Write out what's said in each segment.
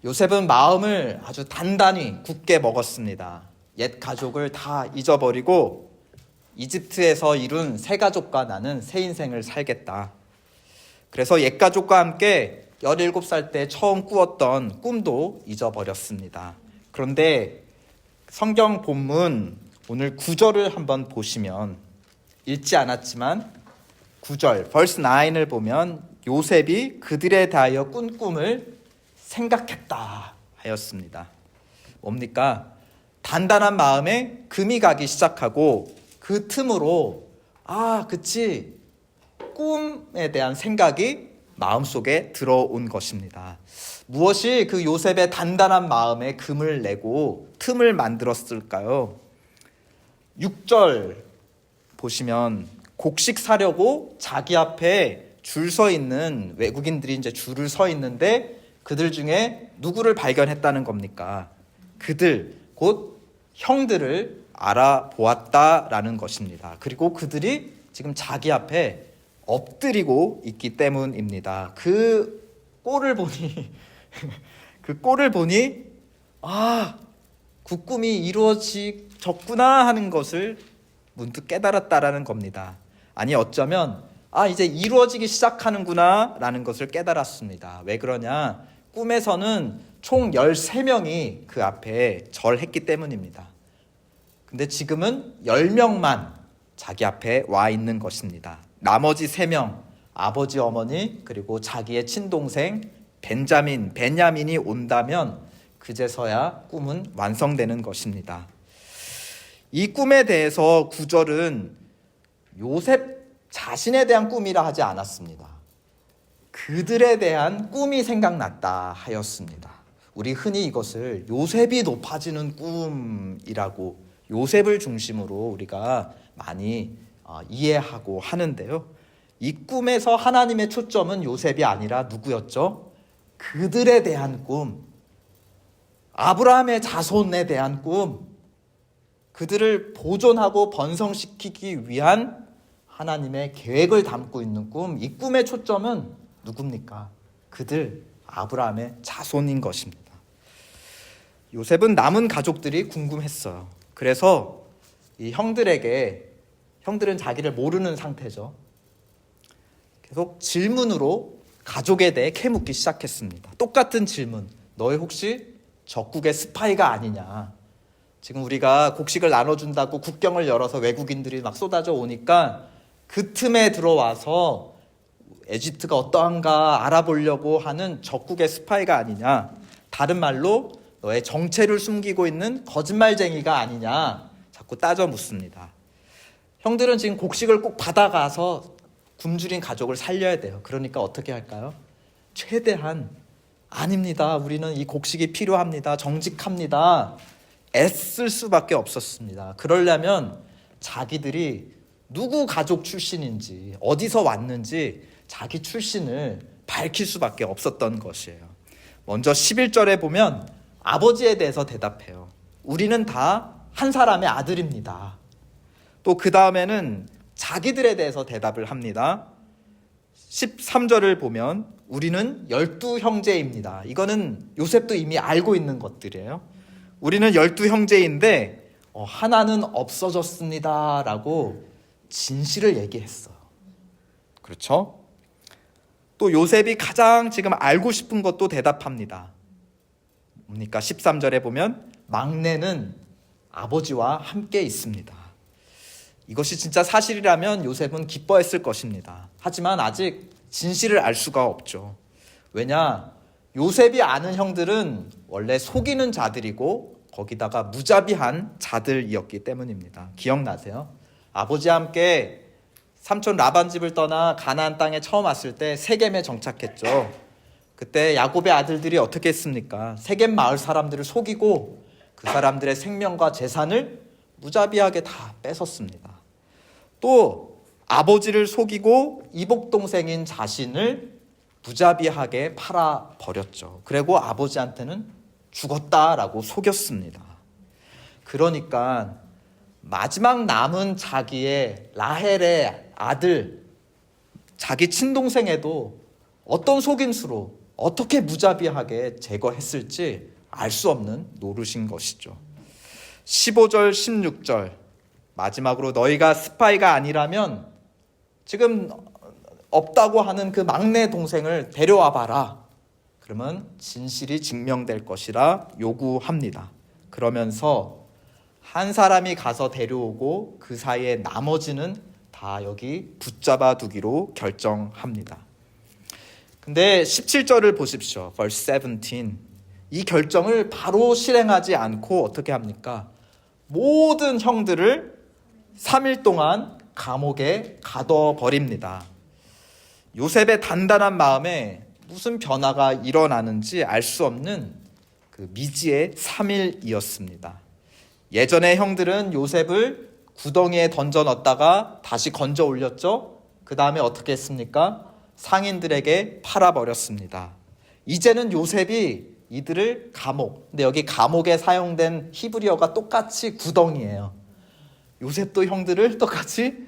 요셉은 마음을 아주 단단히 굳게 먹었습니다. 옛 가족을 다 잊어버리고 이집트에서 이룬 새 가족과 나는 새 인생을 살겠다. 그래서 옛 가족과 함께 17살 때 처음 꾸었던 꿈도 잊어버렸습니다. 그런데 성경 본문 오늘 9절을 한번 보시면, 읽지 않았지만 9절 verse 9을 보면 요셉이 그들에 대하여 꾼 꿈을 생각했다 하였습니다. 뭡니까? 단단한 마음에 금이 가기 시작하고 그 틈으로 그치, 꿈에 대한 생각이 마음속에 들어온 것입니다. 무엇이 그 요셉의 단단한 마음에 금을 내고 틈을 만들었을까요? 6절 보시면 곡식 사려고 자기 앞에 줄 서 있는 외국인들이 이제 줄을 서 있는데 그들 중에 누구를 발견했다는 겁니까? 그들, 곧 형들을 알아보았다라는 것입니다. 그리고 그들이 지금 자기 앞에 엎드리고 있기 때문입니다. 그 꼴을 보니 그 꿈이 이루어졌구나 하는 것을 문득 깨달았다라는 겁니다. 아니, 어쩌면 이제 이루어지기 시작하는구나 라는 것을 깨달았습니다. 왜 그러냐? 꿈에서는 총 13명이 그 앞에 절했기 때문입니다. 근데 지금은 10명만 자기 앞에 와 있는 것입니다. 나머지 3명, 아버지, 어머니, 그리고 자기의 친동생 베냐민이 온다면 그제서야 꿈은 완성되는 것입니다. 이 꿈에 대해서 9절은 요셉 자신에 대한 꿈이라 하지 않았습니다. 그들에 대한 꿈이 생각났다 하였습니다. 우리 흔히 이것을 요셉이 높아지는 꿈이라고, 요셉을 중심으로 우리가 많이 이해하고 하는데요. 이 꿈에서 하나님의 초점은 요셉이 아니라 누구였죠? 그들에 대한 꿈, 아브라함의 자손에 대한 꿈, 그들을 보존하고 번성시키기 위한 하나님의 계획을 담고 있는 꿈. 이 꿈의 초점은 누굽니까? 그들, 아브라함의 자손인 것입니다. 요셉은 남은 가족들이 궁금했어요. 그래서 이 형들은 자기를 모르는 상태죠. 계속 질문으로 가족에 대해 캐묻기 시작했습니다. 똑같은 질문. 너희 혹시 적국의 스파이가 아니냐? 지금 우리가 곡식을 나눠준다고 국경을 열어서 외국인들이 막 쏟아져 오니까 그 틈에 들어와서 에집트가 어떠한가 알아보려고 하는 적국의 스파이가 아니냐? 다른 말로 너의 정체를 숨기고 있는 거짓말쟁이가 아니냐? 자꾸 따져 묻습니다. 형들은 지금 곡식을 꼭 받아가서 굶주린 가족을 살려야 돼요. 그러니까 어떻게 할까요? 최대한 아닙니다. 우리는 이 곡식이 필요합니다. 정직합니다. 애쓸 수밖에 없었습니다. 그러려면 자기들이 누구 가족 출신인지, 어디서 왔는지 자기 출신을 밝힐 수밖에 없었던 것이에요. 먼저 11절에 보면 아버지에 대해서 대답해요. 우리는 다 한 사람의 아들입니다. 또 그 다음에는 자기들에 대해서 대답을 합니다. 13절을 보면 우리는 12형제입니다. 이거는 요셉도 이미 알고 있는 것들이에요. 우리는 12형제인데 하나는 없어졌습니다 라고 진실을 얘기했어요. 그렇죠? 또 요셉이 가장 지금 알고 싶은 것도 대답합니다. 뭡니까? 13절에 보면 막내는 아버지와 함께 있습니다. 이것이 진짜 사실이라면 요셉은 기뻐했을 것입니다. 하지만 아직 진실을 알 수가 없죠. 왜냐? 요셉이 아는 형들은 원래 속이는 자들이고 거기다가 무자비한 자들이었기 때문입니다. 기억나세요? 아버지와 함께 삼촌 라반 집을 떠나 가나안 땅에 처음 왔을 때 세겜에 정착했죠. 그때 야곱의 아들들이 어떻게 했습니까? 세겜 마을 사람들을 속이고 그 사람들의 생명과 재산을 무자비하게 다 뺏었습니다. 또 아버지를 속이고 이복동생인 자신을 무자비하게 팔아버렸죠. 그리고 아버지한테는 죽었다라고 속였습니다. 그러니까 마지막 남은 자기의 라헬의 아들, 자기 친동생에도 어떤 속임수로, 어떻게 무자비하게 제거했을지 알 수 없는 노릇인 것이죠. 15절 16절 마지막으로 너희가 스파이가 아니라면 지금 없다고 하는 그 막내 동생을 데려와 봐라. 그러면 진실이 증명될 것이라 요구합니다. 그러면서 한 사람이 가서 데려오고 그 사이에 나머지는 다 여기 붙잡아 두기로 결정합니다. 근데 17절을 보십시오. verse 17. 이 결정을 바로 실행하지 않고 어떻게 합니까? 모든 형들을 3일 동안 감옥에 가둬버립니다. 요셉의 단단한 마음에 무슨 변화가 일어나는지 알 수 없는 그 미지의 3일이었습니다. 예전에 형들은 요셉을 구덩이에 던져 넣었다가 다시 건져 올렸죠. 그 다음에 어떻게 했습니까? 상인들에게 팔아버렸습니다. 이제는 요셉이 이들을 감옥, 근데 여기 감옥에 사용된 히브리어가 똑같이 구덩이에요. 요셉도 형들을 똑같이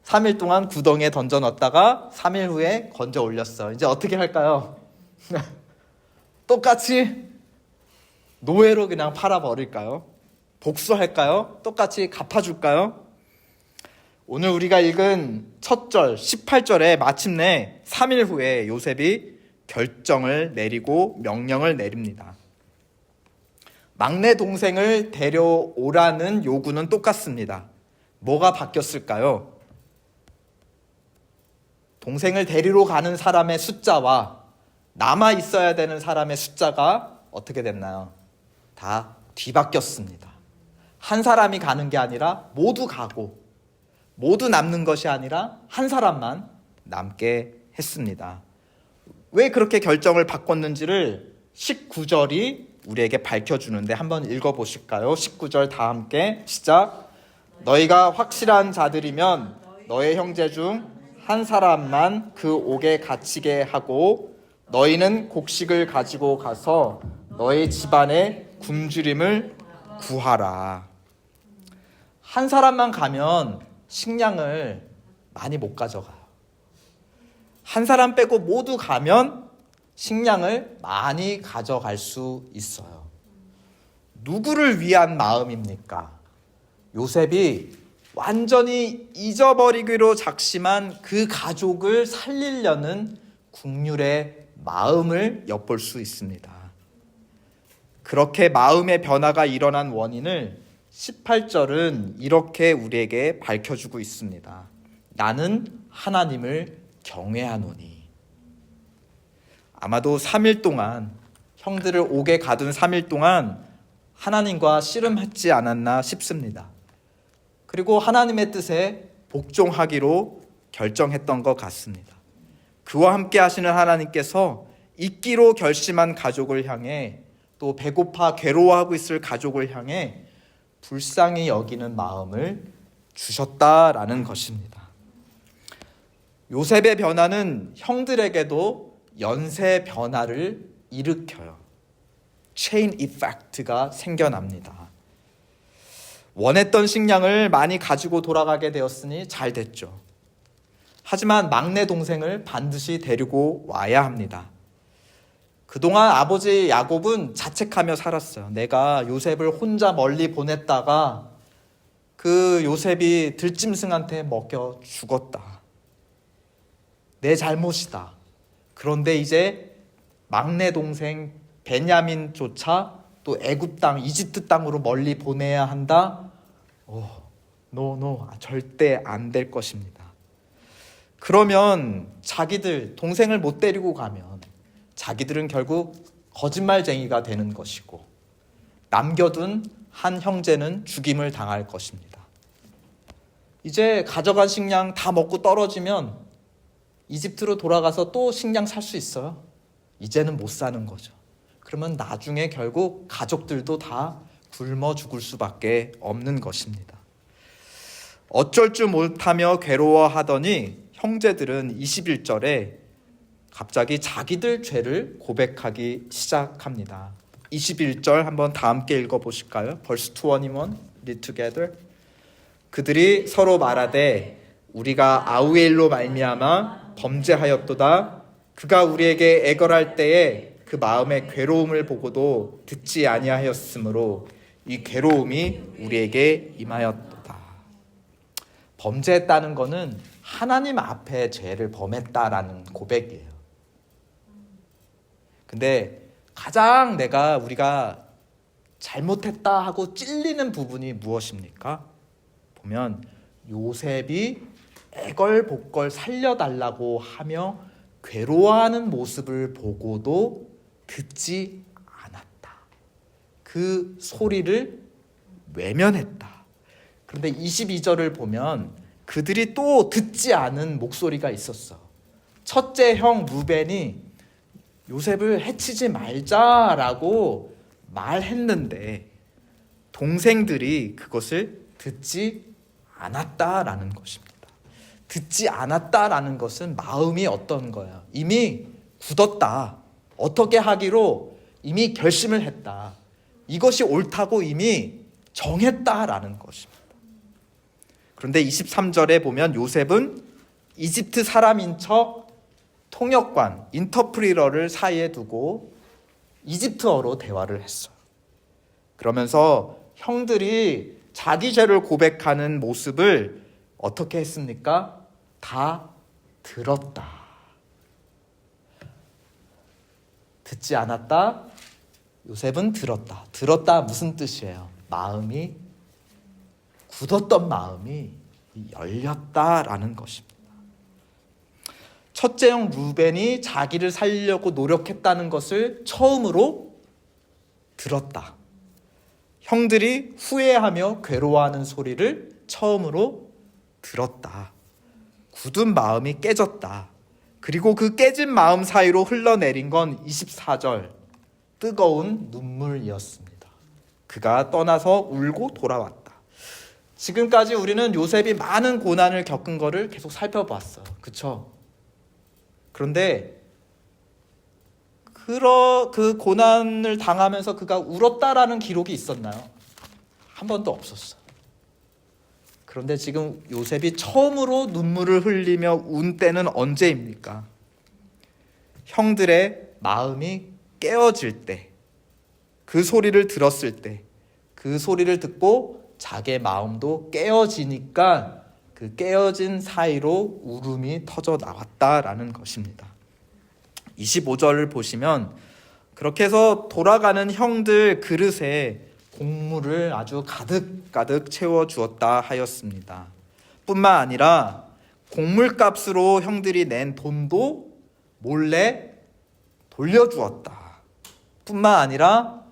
3일 동안 구덩이에 던져 넣었다가 3일 후에 건져 올렸어. 이제 어떻게 할까요? 똑같이 노예로 그냥 팔아버릴까요? 복수할까요? 똑같이 갚아줄까요? 오늘 우리가 읽은 첫 절 18절에 마침내 3일 후에 요셉이 결정을 내리고 명령을 내립니다. 막내 동생을 데려오라는 요구는 똑같습니다. 뭐가 바뀌었을까요? 동생을 데리러 가는 사람의 숫자와 남아 있어야 되는 사람의 숫자가 어떻게 됐나요? 다 뒤바뀌었습니다. 한 사람이 가는 게 아니라 모두 가고 모두 남는 것이 아니라 한 사람만 남게 했습니다. 왜 그렇게 결정을 바꿨는지를 19절이 우리에게 밝혀주는데 한번 읽어보실까요? 19절 다 함께 시작. 너희가 확실한 자들이면 너의 형제 중 한 사람만 그 옥에 갇히게 하고 너희는 곡식을 가지고 가서 너희 집안의 굶주림을 구하라. 한 사람만 가면 식량을 많이 못 가져가요. 한 사람 빼고 모두 가면 식량을 많이 가져갈 수 있어요. 누구를 위한 마음입니까? 요셉이 완전히 잊어버리기로 작심한 그 가족을 살리려는 국률의 마음을 엿볼 수 있습니다. 그렇게 마음의 변화가 일어난 원인을 18절은 이렇게 우리에게 밝혀주고 있습니다. 나는 하나님을 경외하노니. 아마도 3일 동안 형들을 옥에 가둔 3일 동안 하나님과 씨름했지 않았나 싶습니다. 그리고 하나님의 뜻에 복종하기로 결정했던 것 같습니다. 그와 함께 하시는 하나님께서 있기로 결심한 가족을 향해 또 배고파 괴로워하고 있을 가족을 향해 불쌍히 여기는 마음을 주셨다라는 것입니다. 요셉의 변화는 형들에게도 연쇄 변화를 일으켜요. 체인 이펙트가 생겨납니다. 원했던 식량을 많이 가지고 돌아가게 되었으니 잘 됐죠. 하지만 막내 동생을 반드시 데리고 와야 합니다. 그동안 아버지 야곱은 자책하며 살았어요. 내가 요셉을 혼자 멀리 보냈다가 그 요셉이 들짐승한테 먹여 죽었다. 내 잘못이다. 그런데 이제 막내 동생 베냐민조차 또 애굽 땅, 이집트 땅으로 멀리 보내야 한다? 절대 안 될 것입니다. 그러면 자기들 동생을 못 데리고 가면 자기들은 결국 거짓말쟁이가 되는 것이고 남겨둔 한 형제는 죽임을 당할 것입니다. 이제 가져간 식량 다 먹고 떨어지면 이집트로 돌아가서 또 식량 살 수 있어요? 이제는 못 사는 거죠. 그러면 나중에 결국 가족들도 다 굶어 죽을 수밖에 없는 것입니다. 어쩔 줄 못하며 괴로워하더니 형제들은 21절에 갑자기 자기들 죄를 고백하기 시작합니다. 21절 한번 다 함께 읽어보실까요? Verse 21, read together. 그들이 서로 말하되 우리가 아우엘로 말미암아 범죄하였도다. 그가 우리에게 애걸할 때에 그 마음의 괴로움을 보고도 듣지 아니하였으므로 이 괴로움이 우리에게 임하였도다. 범죄했다는 것은 하나님 앞에 죄를 범했다라는 고백이에요. 근데 가장 우리가 잘못했다 하고 찔리는 부분이 무엇입니까? 보면 요셉이 애걸복걸 살려달라고 하며 괴로워하는 모습을 보고도 듣지 않았다. 그 소리를 외면했다. 그런데 22절을 보면 그들이 또 듣지 않은 목소리가 있었어. 첫째 형 루벤이 요셉을 해치지 말자라고 말했는데 동생들이 그것을 듣지 않았다라는 것입니다. 듣지 않았다라는 것은 마음이 어떤 거야? 이미 굳었다. 어떻게 하기로 이미 결심을 했다. 이것이 옳다고 이미 정했다라는 것입니다. 그런데 23절에 보면 요셉은 이집트 사람인 척 통역관, 인터프리터를 사이에 두고 이집트어로 대화를 했어요. 그러면서 형들이 자기 죄를 고백하는 모습을 어떻게 했습니까? 다 들었다. 듣지 않았다. 요셉은 들었다. 들었다 무슨 뜻이에요? 마음이 굳었던 마음이 열렸다라는 것입니다. 첫째 형 루벤이 자기를 살리려고 노력했다는 것을 처음으로 들었다. 형들이 후회하며 괴로워하는 소리를 처음으로 들었다. 굳은 마음이 깨졌다. 그리고 그 깨진 마음 사이로 흘러내린 건 24절 뜨거운 눈물이었습니다. 그가 떠나서 울고 돌아왔다. 지금까지 우리는 요셉이 많은 고난을 겪은 거를 계속 살펴봤어요. 그렇죠? 그런데 그 고난을 당하면서 그가 울었다라는 기록이 있었나요? 한 번도 없었어요. 그런데 지금 요셉이 처음으로 눈물을 흘리며 운 때는 언제입니까? 형들의 마음이 깨어질 때, 그 소리를 들었을 때, 그 소리를 듣고 자기의 마음도 깨어지니까 그 깨어진 사이로 울음이 터져 나왔다라는 것입니다. 25절을 보시면 그렇게 해서 돌아가는 형들 그릇에 곡물을 아주 가득 채워주었다 하였습니다. 뿐만 아니라 곡물값으로 형들이 낸 돈도 몰래 돌려주었다. 뿐만 아니라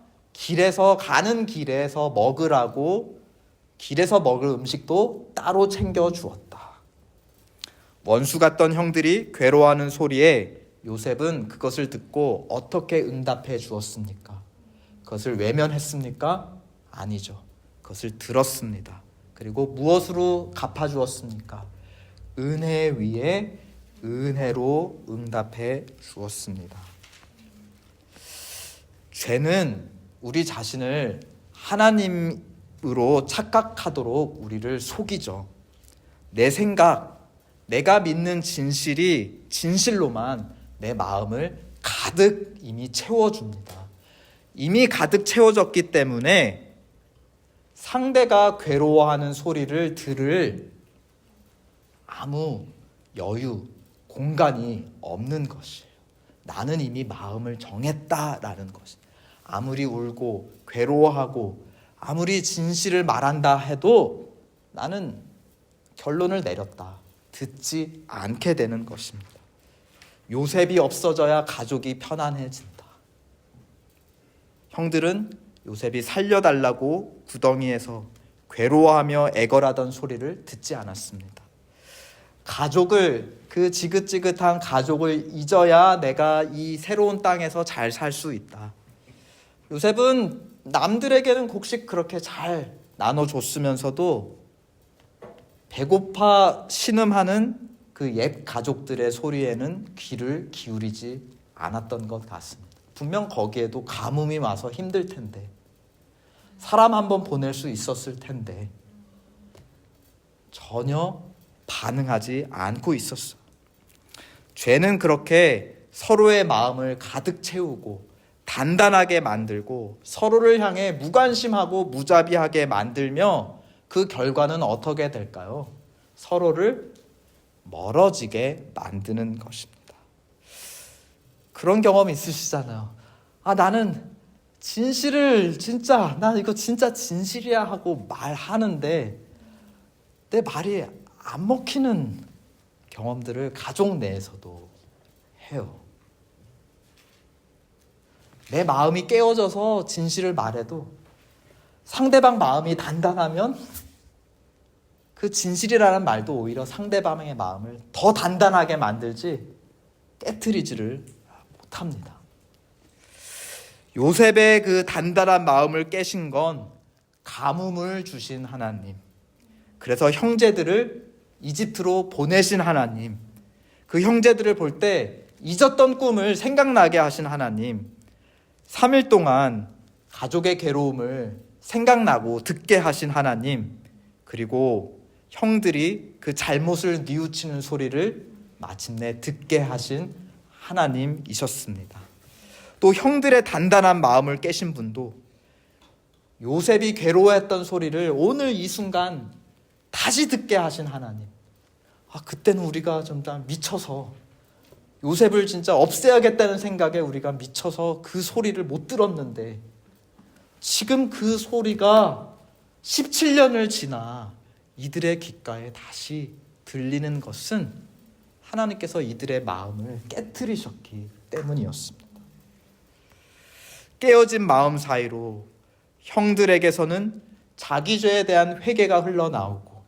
가는 길에서 먹으라고 길에서 먹을 음식도 따로 챙겨주었다. 원수 같던 형들이 괴로워하는 소리에 요셉은 그것을 듣고 어떻게 응답해 주었습니까? 그것을 외면했습니까? 아니죠. 그것을 들었습니다. 그리고 무엇으로 갚아주었습니까? 은혜 위에 은혜로 응답해 주었습니다. 죄는 우리 자신을 하나님으로 착각하도록 우리를 속이죠. 내 생각, 내가 믿는 진실이 진실로만 내 마음을 가득 이미 채워줍니다. 이미 가득 채워졌기 때문에 상대가 괴로워하는 소리를 들을 아무 여유, 공간이 없는 것이에요. 나는 이미 마음을 정했다라는 것이. 아무리 울고 괴로워하고 아무리 진실을 말한다 해도 나는 결론을 내렸다. 듣지 않게 되는 것입니다. 요셉이 없어져야 가족이 편안해진다. 형들은 요셉이 살려달라고 구덩이에서 괴로워하며 애걸하던 소리를 듣지 않았습니다. 그 지긋지긋한 가족을 잊어야 내가 이 새로운 땅에서 잘 살 수 있다. 요셉은 남들에게는 곡식 그렇게 잘 나눠줬으면서도 배고파 신음하는 그 옛 가족들의 소리에는 귀를 기울이지 않았던 것 같습니다. 분명 거기에도 가뭄이 와서 힘들 텐데, 사람 한번 보낼 수 있었을 텐데 전혀 반응하지 않고 있었어. 죄는 그렇게 서로의 마음을 가득 채우고 단단하게 만들고 서로를 향해 무관심하고 무자비하게 만들며 그 결과는 어떻게 될까요? 서로를 멀어지게 만드는 것입니다. 그런 경험 있으시잖아요. 나는 진실을 난 이거 진짜 진실이야 하고 말하는데 내 말이 안 먹히는 경험들을 가족 내에서도 해요. 내 마음이 깨어져서 진실을 말해도 상대방 마음이 단단하면 그 진실이라는 말도 오히려 상대방의 마음을 더 단단하게 만들지 깨트리지를 못합니다. 요셉의 그 단단한 마음을 깨신 건 가뭄을 주신 하나님, 그래서 형제들을 이집트로 보내신 하나님, 그 형제들을 볼 때 잊었던 꿈을 생각나게 하신 하나님, 3일 동안 가족의 괴로움을 생각나고 듣게 하신 하나님, 그리고 형들이 그 잘못을 뉘우치는 소리를 마침내 듣게 하신 하나님이셨습니다. 또 형들의 단단한 마음을 깨신 분도 요셉이 괴로워했던 소리를 오늘 이 순간 다시 듣게 하신 하나님. 그때는 우리가 좀 미쳐서 요셉을 진짜 없애야겠다는 생각에 우리가 미쳐서 그 소리를 못 들었는데 지금 그 소리가 17년을 지나 이들의 귓가에 다시 들리는 것은 하나님께서 이들의 마음을 깨트리셨기 때문이었습니다. 깨어진 마음 사이로 형들에게서는 자기 죄에 대한 회개가 흘러나오고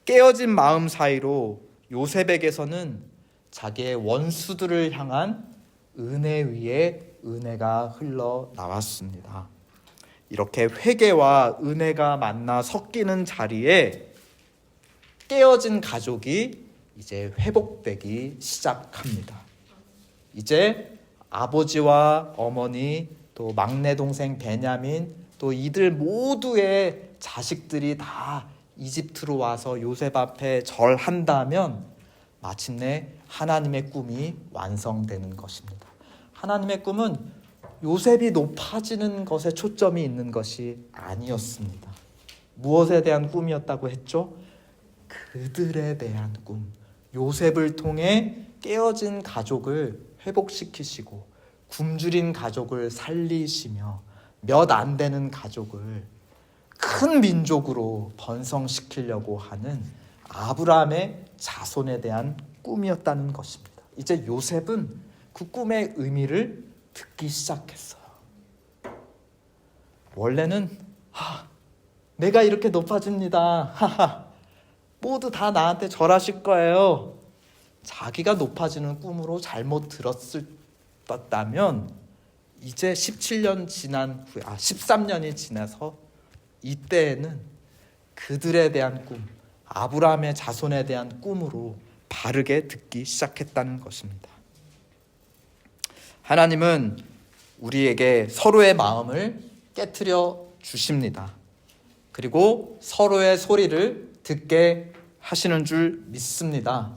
깨어진 마음 사이로 요셉에게서는 자기의 원수들을 향한 은혜 위에 은혜가 흘러나왔습니다. 이렇게 회개와 은혜가 만나 섞이는 자리에 깨어진 가족이 이제 회복되기 시작합니다. 이제 아버지와 어머니, 또 막내 동생 베냐민, 또 이들 모두의 자식들이 다 이집트로 와서 요셉 앞에 절한다면 마침내 하나님의 꿈이 완성되는 것입니다. 하나님의 꿈은 요셉이 높아지는 것에 초점이 있는 것이 아니었습니다. 무엇에 대한 꿈이었다고 했죠? 그들에 대한 꿈. 요셉을 통해 깨어진 가족을 회복시키시고 굶주린 가족을 살리시며 몇 안 되는 가족을 큰 민족으로 번성시키려고 하는 아브라함의 자손에 대한 꿈이었다는 것입니다. 이제 요셉은 그 꿈의 의미를 듣기 시작했어요. 원래는 내가 이렇게 높아집니다. 모두 다 나한테 절하실 거예요. 자기가 높아지는 꿈으로 잘못 들었다면 이제 17년 지난 후에 13년이 지나서 이때에는 그들에 대한 꿈, 아브라함의 자손에 대한 꿈으로 바르게 듣기 시작했다는 것입니다. 하나님은 우리에게 서로의 마음을 깨트려 주십니다. 그리고 서로의 소리를 듣게 하시는 줄 믿습니다.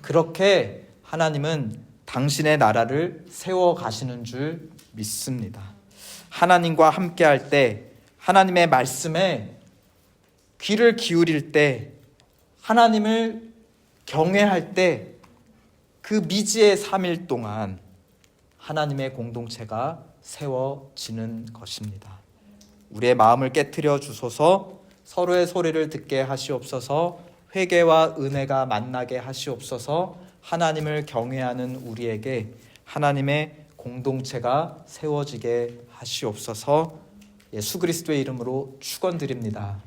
그렇게 하나님은 당신의 나라를 세워 가시는 줄 믿습니다. 하나님과 함께 할 때, 하나님의 말씀에 귀를 기울일 때, 하나님을 경외할 때 그 미지의 3일 동안 하나님의 공동체가 세워지는 것입니다. 우리의 마음을 깨트려 주소서, 서로의 소리를 듣게 하시옵소서, 회개와 은혜가 만나게 하시옵소서, 하나님을 경외하는 우리에게 하나님의 공동체가 세워지게 하시옵소서. 예수 그리스도의 이름으로 축원드립니다.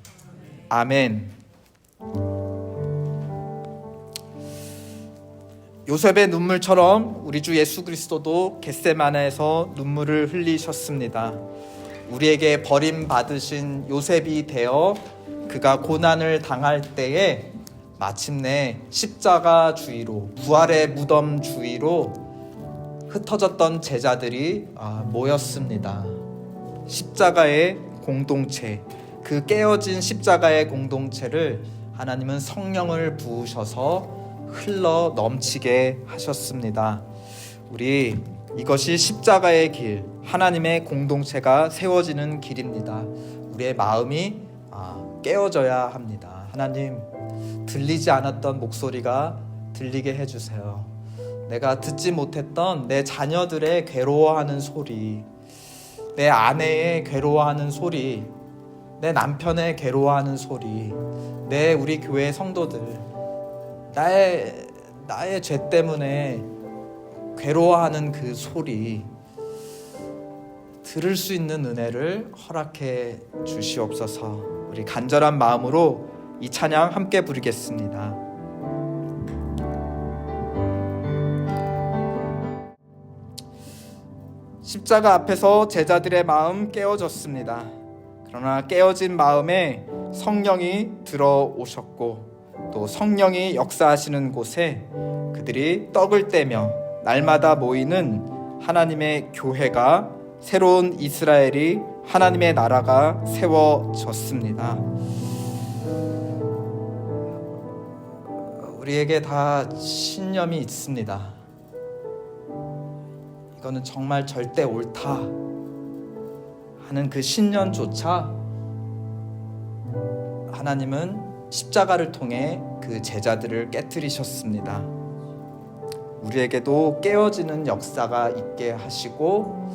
아멘. 요셉의 눈물처럼 우리 주 예수 그리스도도 겟세마네에서 눈물을 흘리셨습니다. 우리에게 버림받으신 요셉이 되어 그가 고난을 당할 때에 마침내 십자가 주위로, 부활의 무덤 주위로 흩어졌던 제자들이 모였습니다. 십자가의 공동체, 그 깨어진 십자가의 공동체를 하나님은 성령을 부으셔서 흘러 넘치게 하셨습니다. 우리 이것이 십자가의 길, 하나님의 공동체가 세워지는 길입니다. 우리의 마음이 깨어져야 합니다. 하나님, 들리지 않았던 목소리가 들리게 해주세요. 내가 듣지 못했던 내 자녀들의 괴로워하는 소리, 내 아내의 괴로워하는 소리, 내 남편의 괴로워하는 소리, 우리 교회 성도들 나의 죄 때문에 괴로워하는 그 소리 들을 수 있는 은혜를 허락해 주시옵소서. 우리 간절한 마음으로 이 찬양 함께 부르겠습니다. 십자가 앞에서 제자들의 마음 깨어졌습니다. 그러나 깨어진 마음에 성령이 들어오셨고 또 성령이 역사하시는 곳에 그들이 떡을 떼며 날마다 모이는 하나님의 교회가, 새로운 이스라엘이, 하나님의 나라가 세워졌습니다. 우리에게 다 신념이 있습니다. 이거는 정말 절대 옳다 하는 그 신념조차 하나님은 십자가를 통해 그 제자들을 깨뜨리셨습니다. 우리에게도 깨어지는 역사가 있게 하시고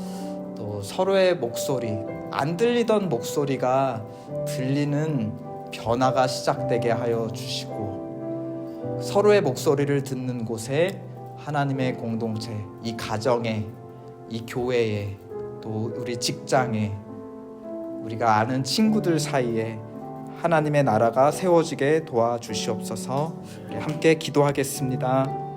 또 서로의 목소리, 안 들리던 목소리가 들리는 변화가 시작되게 하여 주시고 서로의 목소리를 듣는 곳에 하나님의 공동체, 이 가정에, 이 교회에, 또 우리 직장에, 우리가 아는 친구들 사이에 하나님의 나라가 세워지게 도와주시옵소서. 우리 함께 기도하겠습니다.